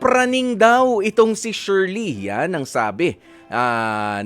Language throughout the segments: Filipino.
praning daw itong si Shirley. Yan ang sabi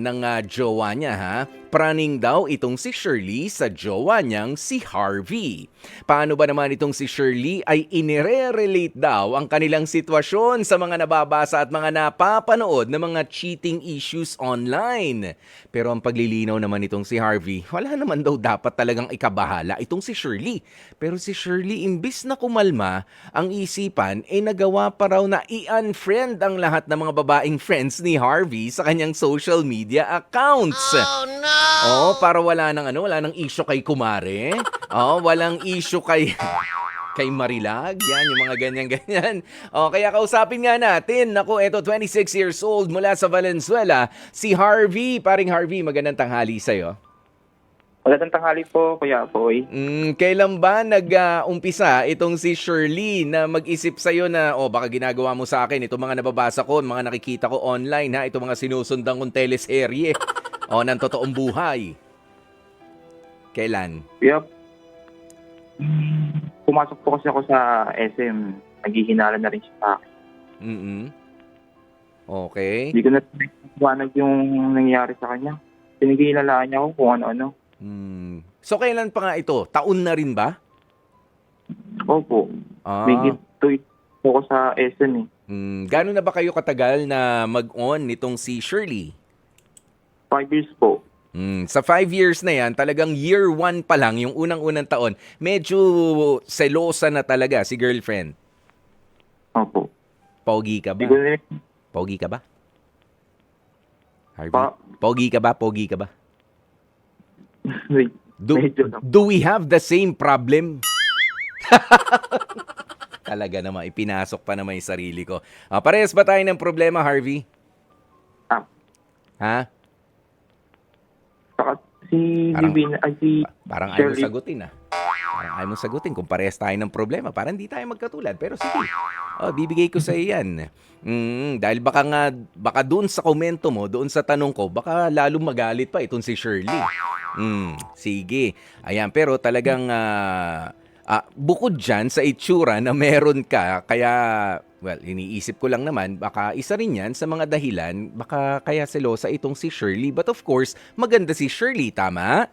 ng jowa niya ha. Praning daw itong si Shirley sa jowa niyang si Harvey. Paano ba naman itong si Shirley ay inire-relate daw ang kanilang sitwasyon sa mga nababasa at mga napapanood na mga cheating issues online. Pero ang paglilinaw naman itong si Harvey, wala naman daw dapat talagang ikabahala itong si Shirley. Pero si Shirley, imbis na kumalma ang isipan, nagawa pa raw na i-unfriend ang lahat ng mga babaeng friends ni Harvey sa kanyang social media accounts. Oh no! Oh, para wala nang issue kay Kumare. Oh, walang issue kay Marilag. Yan, yung mga ganyan-ganyan. O, kaya kausapin nga natin. Naku, eto, 26 years old mula sa Valenzuela, si Harvey. Paring Harvey, magandang tanghali sa'yo. Magandang tanghali po, Kuya Boy. Kailan ba nag-umpisa itong si Shirley na mag-isip sa'yo na, baka ginagawa mo sa akin, itong mga nababasa ko, mga nakikita ko online, ha, itong mga sinusundan kong teleserye, ng totoong buhay. Kailan? Yep. Pumasok po kasi ako sa SM. Naghihinala na rin siya sa akin. Okay. Hindi ko na nagwanag yung nangyayari sa kanya. Pinigilalaan niya ako kung ano-ano. So, kailan pa nga ito? Taon na rin ba? Opo. May gito po ako sa SM eh. Gano'n na ba kayo katagal na mag-on nitong si Shirley? 5 years po. Sa 5 years na yan, talagang year 1 pa lang, yung unang-unang taon, medyo selosa na talaga si girlfriend. Opo. Pogi ka ba? Hindi ko na Pogi ka ba? Harvey? Pogi ka ba? Pogi ka ba? Do we have the same problem? Talaga naman, ipinasok pa naman yung sarili ko. Parehas ba tayo ng problema, Harvey? Ha? Si Parang- Divina, si Parang ayaw mo Shirley. sagutin Parang ayaw mo sagutin kung parehas tayo ng problema. Parang hindi tayo magkatulad. Pero sige, bibigay ko sa iyo yan. Dahil baka doon sa komento mo, doon sa tanong ko, baka lalong magalit pa itong si Shirley. Sige. Ayan, pero talagang bukod dyan sa itsura na meron ka, kaya, iniisip ko lang naman, baka isa rin yan sa mga dahilan, baka kaya selosa itong si Shirley. But of course, maganda si Shirley, tama?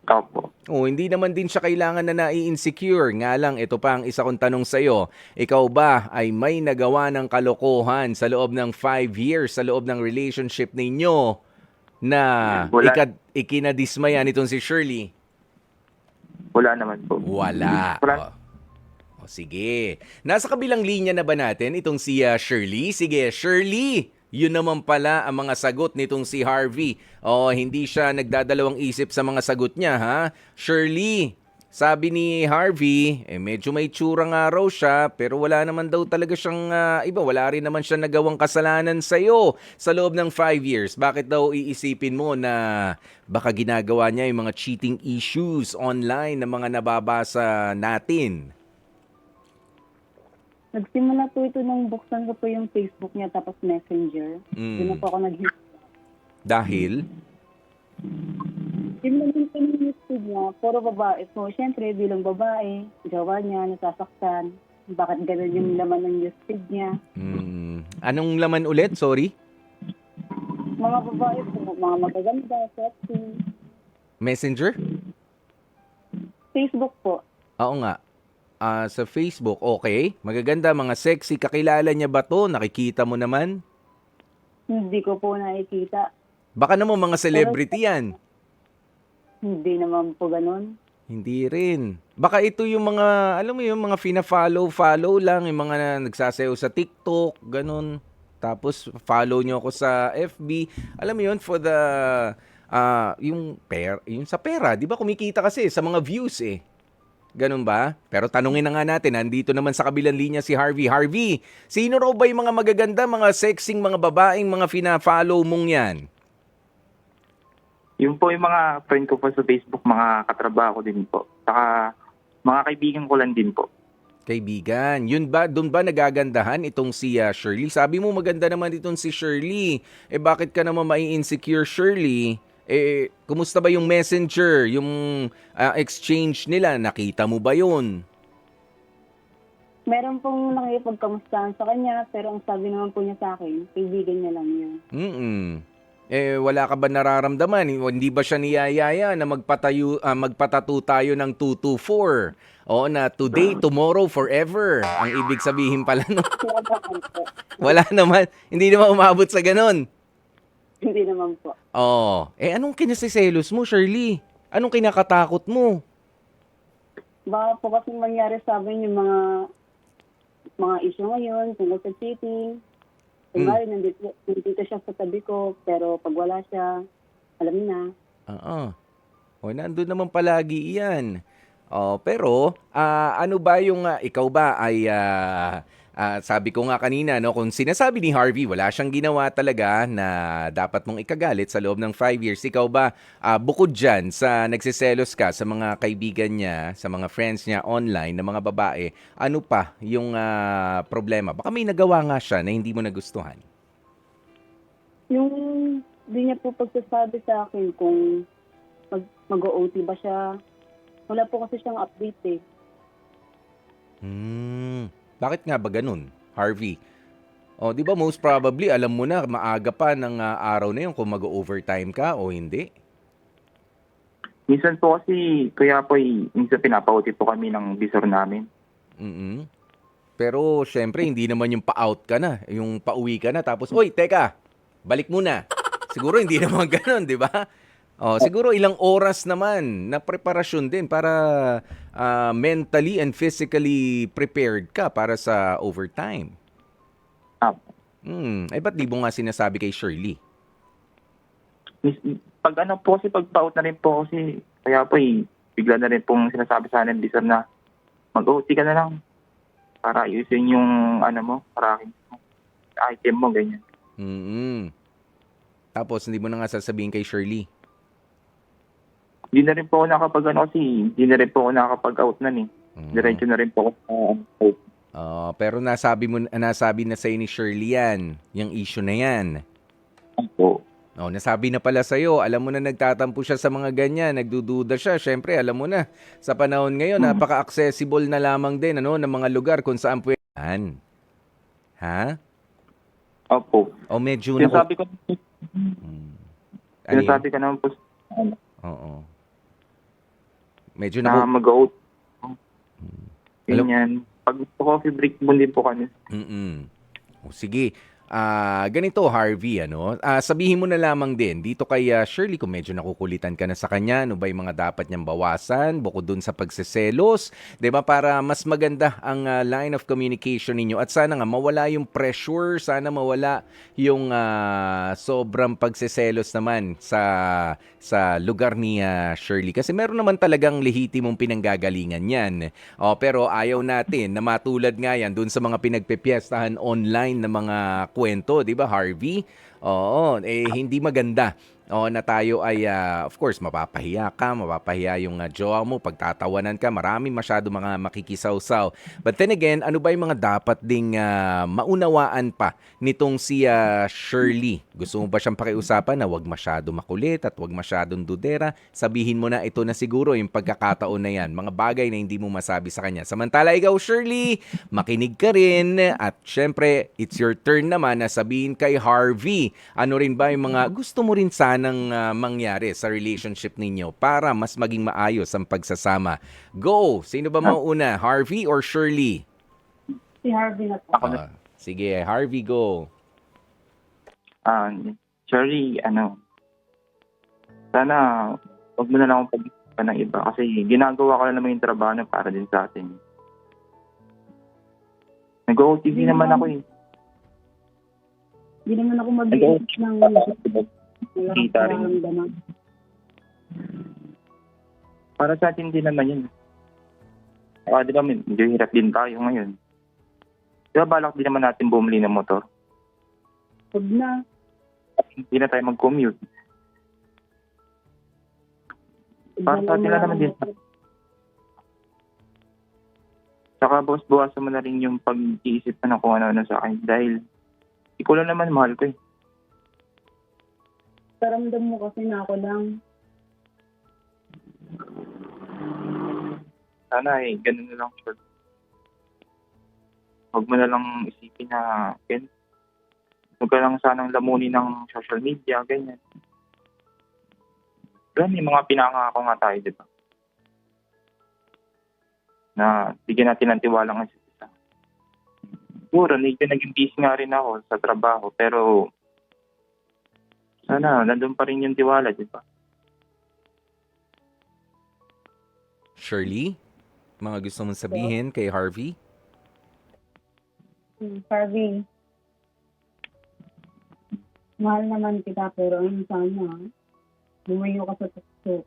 Opo. Hindi naman din siya kailangan na nai-insecure. Nga lang, ito pa ang isa kong tanong sa'yo. Ikaw ba ay may nagawa ng kalokohan sa loob ng 5 years, sa loob ng relationship ninyo na Wala. ikinadismaya nitong si Shirley? Wala naman po. Wala. Wala. Sige. Nasa kabilang linya na ba natin itong si Shirley? Sige, Shirley. Yun naman pala ang mga sagot nitong si Harvey. Hindi siya nagdadalawang isip sa mga sagot niya, ha? Shirley, sabi ni Harvey, medyo may tsura nga raw siya, pero wala naman daw talaga siyang iba. Wala rin naman siya nagawang kasalanan sa'yo sa loob ng 5 years. Bakit daw iisipin mo na baka ginagawa niya yung mga cheating issues online na mga nababasa natin? Nagsimula po ito nung buksan ko po yung Facebook niya tapos Messenger. Doon na po ako Dahil? Yung naman po yung YouTube niya, puro babae po. Siyempre, bilang babae, gawa niya, nasasaktan. Bakit gano'n yung laman ng YouTube niya? Anong laman ulit? Sorry? Mga babae po, mga magaganda, sexy. Messenger? Facebook po. Oo nga. Sa Facebook, okay. Magaganda, mga sexy. Kakilala niya ba to? Nakikita mo naman? Hindi ko po nakikita. Baka naman mga celebrity yan. Hindi naman po ganun. Hindi rin. Baka ito yung mga, alam mo yung mga fina-follow lang, yung mga nagsasayaw sa TikTok, ganun. Tapos follow nyo ako sa FB. Alam mo yun, for the, yung sa pera. Di ba kumikita kasi sa mga views eh. Ganun ba? Pero tanungin na nga natin, nandito naman sa kabilang linya si Harvey. Harvey, sino raw ba yung mga magaganda, mga sexing, mga babaeng, mga fina-follow mong yan? Yung po yung mga friend ko po sa Facebook, mga katrabaho ko din po. Saka mga kaibigan ko lang din po. Kaibigan, yun ba, doon ba nagagandahan itong si Shirley? Sabi mo maganda naman itong si Shirley. Bakit ka naman mai-insecure, Shirley? Kumusta ba yung messenger, yung exchange nila? Nakita mo ba yun? Meron pong nakikipagkamustahan sa kanya, pero ang sabi naman po niya sa akin, kaibigan niya lang yun. Mm. Wala ka ba nararamdaman? Hindi ba siya niyayaya na magpatato tayo ng 224? Oo, na today, tomorrow, forever. Ang ibig sabihin pala no. Wala naman po. Wala naman. Hindi naman umabot sa ganun. Hindi naman po. Oh, anong kinasiselos mo, Shirley? Anong kinakatakot mo? Baka po kasi mangyari sa amin yung mga issue ngayon, tungkol sa cheating. Kunwari, nandito siya sa tabi ko, pero pag wala siya, alam na. Oo. O, nandun naman palagi iyan. Pero, ano ba yung, ikaw ba ay, sabi ko nga kanina, no, kung sinasabi ni Harvey, wala siyang ginawa talaga na dapat mong ikagalit sa loob ng 5 years. Ikaw ba, bukod dyan sa nagsiselos ka sa mga kaibigan niya, sa mga friends niya online na mga babae, ano pa yung problema? Baka may nagawa nga siya na hindi mo nagustuhan. Yung di niya po pagsasabi sa akin kung mag-OT ba siya. Wala po kasi siyang update eh. Bakit nga ba ganun, Harvey? Di ba most probably, alam mo na, maaga pa ng araw na yun kung mag-overtime ka o hindi? Minsan po kasi, Kuya Poy, minsan pinapauti po kami ng visor namin. mm Pero, syempre, hindi naman yung pa-out ka na, yung pauwi ka na, tapos, oy, teka, balik muna. Siguro hindi naman ganun, di ba? Siguro ilang oras naman na preparasyon din para mentally and physically prepared ka para sa overtime. Ah, Ba't di mo nga sinasabi kay Shirley? pag ano po kasi, pag-out na rin po kasi, Kaya Poy, bigla na rin pong sinasabi sa akin, visor na, mag-OT ka na lang para ayusin yung tracking item mo, ganyan. Tapos, hindi mo na nga sasabihin kay Shirley. Hindi na rin po ako hindi na rin po ako nakakapag-out na eh. Diretso na rin po ako sa Pero nasabi na sa'yo ni Shirley yan, yung issue na yan. po. Nasabi na pala sa'yo, alam mo na nagtatampo siya sa mga ganyan, nagdududa siya. Siyempre, alam mo na, sa panahon ngayon, napaka-accessible na lamang din ng mga lugar kung saan pwede. Ha? Opo. Medyo Sinasabi ko, Ano yun? sinasabi ko naman po Oo. Medyo na mag-out. Ganyan. Pag coffee break mo din po kami. Sige. Ganito, Harvey, sabihin mo na lamang din dito kay Shirley kung medyo nakukulitan ka na sa kanya, ano ba yung mga dapat niyang bawasan bukod dun sa pagseselos, 'di ba, para mas maganda ang line of communication ninyo at sana nga mawala yung pressure, sana mawala yung sobrang pagseselos naman sa lugar ni Shirley kasi meron naman talagang lehitimong pinanggagalingan yan. Pero ayaw natin na matulad nga yan dun sa mga pinagpepiestahan online na mga kwento, 'di ba, Harvey? Hindi maganda. Na tayo ay of course mapapahiya yung jowa mo, pagtatawanan ka, marami masyado mga makikisawsaw. But then again, ano ba yung mga dapat ding maunawaan pa nitong si Shirley? Gusto mo ba siyang pakiusapan na wag masyado makulit at wag masyadong dudera? Sabihin mo na ito na siguro yung pagkakataon na yan, mga bagay na hindi mo masabi sa kanya. Samantala ikaw, Shirley, makinig ka rin at syempre, it's your turn naman na sabihin kay Harvey, ano rin ba yung mga gusto mo rin sanang mangyari sa relationship ninyo para mas maging maayos ang pagsasama. Go! Sino ba mauuna? Harvey or Shirley? Si Harvey na po. Sige, Harvey, go. Sorry, sana wag mo na lang akong pag-isipan ng iba kasi ginagawa ko na naman yung trabaho na para din sa atin. Nag-OTV naman ako eh. Hindi naman ako mag-iisip ng Kita rin. Para sa atin din naman yun. Di ba, medyo hirap din tayo ngayon. Di ba, balak din naman natin bumili ng motor? Huwag na. Hindi na tayo mag-commute. Para sa atin na naman din. Saka bawasan mo na rin yung pag-iisip na kung ano-ano sa akin. Dahil ikaw lang naman, mahal ko eh. Taramdam mo kasi na ako lang. Sana ganun na lang, sure. Huwag mo na lang isipin na ganyan. Huwag ka lang sanang lamunin ng social media, ganyan. Pero may mga pinangako nga tayo, di ba? Na bigyan natin ng tiwala ng isa't isa. Siguro, medyo naging busy nga rin ako sa trabaho, pero sana nandun pa rin yung tiwala, di ba? Shirley, mga gusto mong sabihin kay Harvey? Harvey, mahal naman kita pero ayun sana, lumayo ka sa tukso.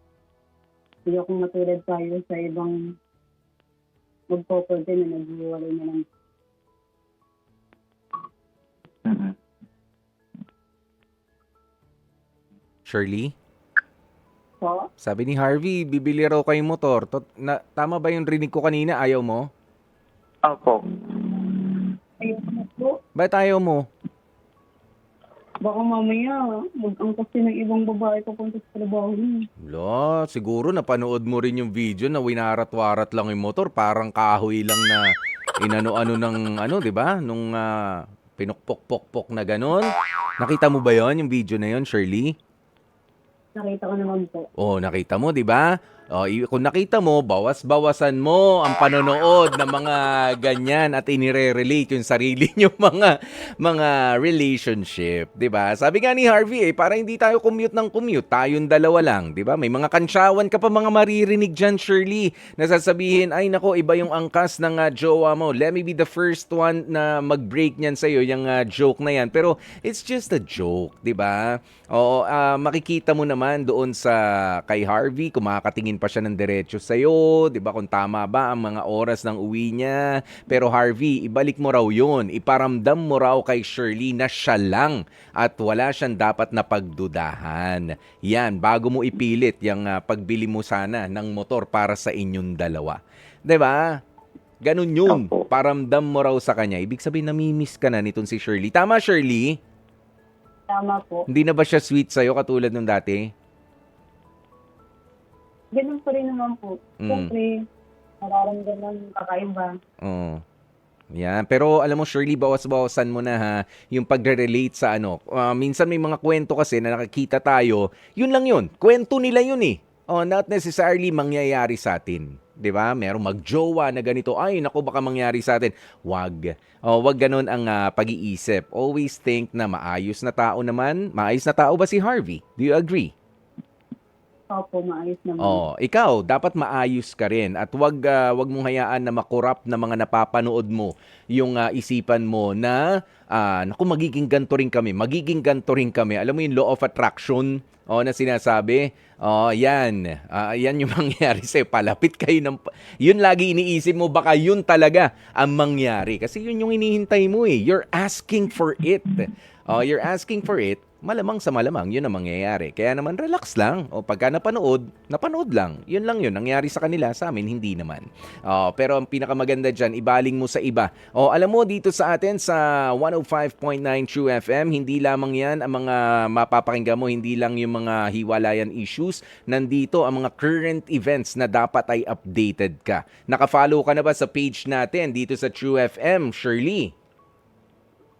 Hindi akong matulad tayo sa ibang magpopote na naghiwalay na lang. Mhm. Shirley? So, Sabi ni Harvey, bibili raw kayong motor. Tama ba yung rinig ko kanina? Ayaw mo? Opo. ayun na po. Ba't ayaw mo? Baka mamaya, mag-angkas din ng ibang babae papunta sa trabaho niya. Wala, siguro napanood mo rin yung video na winarat-warat lang yung motor. Parang kahoy lang na inano-ano ng ano, di ba? Nung pinukpok-pok-pok na ganon. Nakita mo ba yon yung video na yon, Shirley? Nakita ko naman po. Oh, nakita mo, 'di ba? Oh, kung nakita mo, bawas-bawasan mo ang panonood ng mga ganyan at inire-relate yung sarili niyo mga relationship, 'di ba? Sabi nga ni Harvey, para hindi tayo commute ng commute, tayong dalawa lang, 'di ba? May mga kansyawan ka pa mga maririnig diyan, Shirley, na sasabihin, ay nako, iba yung angkas ng jowa mo. Let me be the first one na mag-break niyan sa iyo, yung joke na yan. Pero it's just a joke, 'di ba? Oo, makikita mo naman doon sa kay Harvey, kung makakatingin pa siya ng diretso sa'yo, di ba, kung tama ba ang mga oras ng uwi niya. Pero Harvey, ibalik mo raw yun. Iparamdam mo raw kay Shirley na siya lang at wala siyang dapat na pagdudahan. Yan, bago mo ipilit yung pagbili mo sana ng motor para sa inyong dalawa. Di ba? Ganun yun. Opo. Paramdam mo raw sa kanya. Ibig sabihin, namimiss ka na nitong si Shirley. Tama, Shirley? Tama po. Hindi na ba siya sweet sa'yo katulad nung dati? Ganun pa rin naman po. Siyempre, nararamdaman kakaiba. Oo. Yan. Pero alam mo, Shirley, bawas-bawasan mo na ha, yung pagre-relate sa ano. Minsan may mga kwento kasi na nakakita tayo, yun lang yun. Kwento nila yun eh. Not necessarily mangyayari sa atin. 'Di ba? Merong magjowa na ganito, ay naku, baka mangyari sa atin. Wag. Wag ganun ang pag-iisip. Always think na maayos na tao naman. Maayos na tao ba si Harvey? Do you agree? Opo, maayos naman. Ikaw, dapat maayos ka rin at wag mong hayaan na makurap na mga napapanood mo yung isipan mo na naku, magiging ganto rin kami. Alam mo yung law of attraction na sinasabi? Yan. Yan yung mangyayari sa'yo. Palapit kayo ng... Yun lagi iniisip mo, baka yun talaga ang mangyari. Kasi yun yung hinihintay mo eh. You're asking for it. You're asking for it. Malamang sa malamang, yun ang mangyayari. Kaya naman, relax lang. Pagka napanood lang. Yun lang yun. Nangyari sa kanila, sa amin, hindi naman. Pero ang pinakamaganda dyan, ibaling mo sa iba. Alam mo, dito sa atin, sa 105.9 True FM, hindi lamang yan ang mga mapapakinggan mo, hindi lang yung mga hiwalayan issues. Nandito ang mga current events na dapat ay updated ka. Nakafollow ka na ba sa page natin dito sa True FM, Shirley?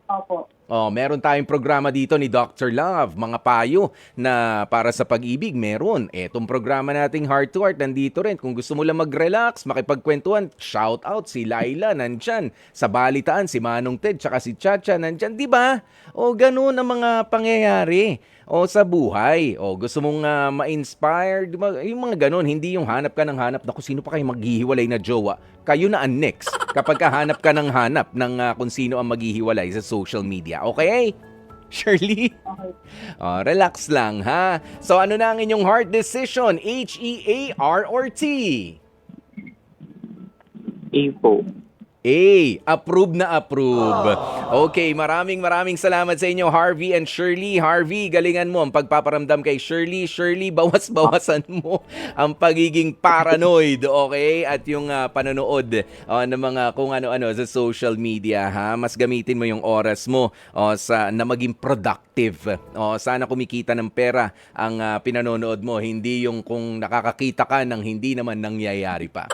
Opo. Meron tayong programa dito ni Dr. Love, mga payo na para sa pag-ibig, meron. Etong programa nating Heart to Heart, nandito rin. Kung gusto mo lang mag-relax, makipagkwentuhan, shout out si Laila, nandyan. Sa balitaan, si Manong Ted, tsaka si Chacha, nandyan. Diba? Ganun ang mga pangyayari. Sa buhay. Gusto mong ma-inspire. Diba? Yung mga ganun, hindi yung hanap ka ng hanap na kung sino pa kayo maghihiwalay na jowa. Kayo na ang next kapag hanap ka ng hanap ng kung sino ang maghihiwalay sa social media. Okay? Shirley? Okay. Relax lang, ha? So, ano na ang inyong heart decision? H-E-A-R or T? A po. Approve na approve. Okay, maraming salamat sa inyo, Harvey and Shirley. Harvey, galingan mo ang pagpaparamdam kay Shirley. Shirley, bawas-bawasan mo ang pagiging paranoid, okay? At yung panonood ng mga kung ano-ano sa social media, ha? Mas gamitin mo yung oras mo na maging productive. Sana kumikita ng pera ang pinanonood mo, hindi yung kung nakakakita ka ng hindi naman nangyayari pa.